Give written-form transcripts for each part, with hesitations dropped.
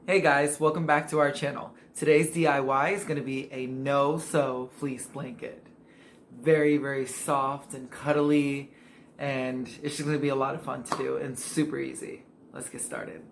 Hey guys, welcome back to our channel. Today's DIY is going to be a no-sew fleece blanket. Very soft and cuddly, and it's just going to be a lot of fun to do and super easy. Let's get started.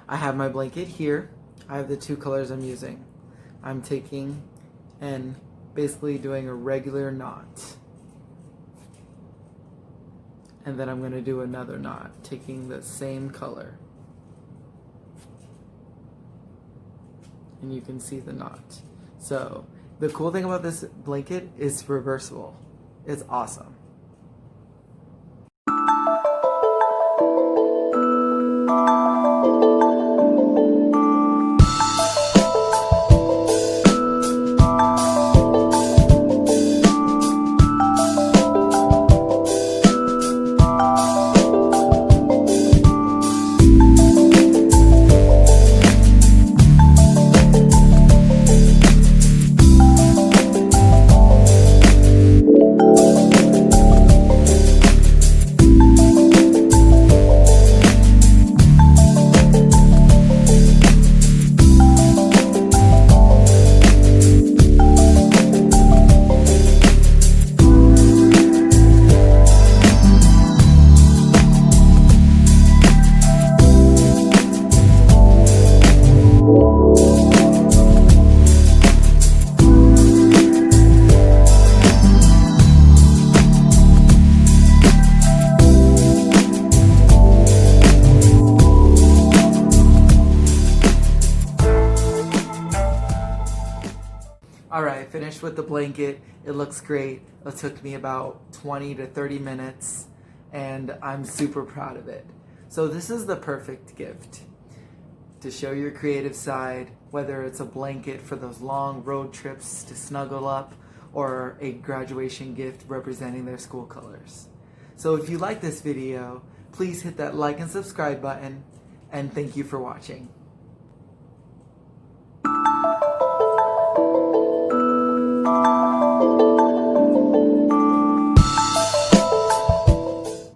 I have my blanket here. I have the two colors I'm using. I'm taking and basically doing a regular knot. And then I'm going to do another knot, taking the same color. And you can see the knot. So, the cool thing about this blanket is reversible. It's awesome. Alright, finished with the blanket. It looks great. It took me about 20 to 30 minutes and I'm super proud of it. So this is the perfect gift to show your creative side, whether it's a blanket for those long road trips to snuggle up or a graduation gift representing their school colors. So if you like this video, please hit that like and subscribe button, and thank you for watching.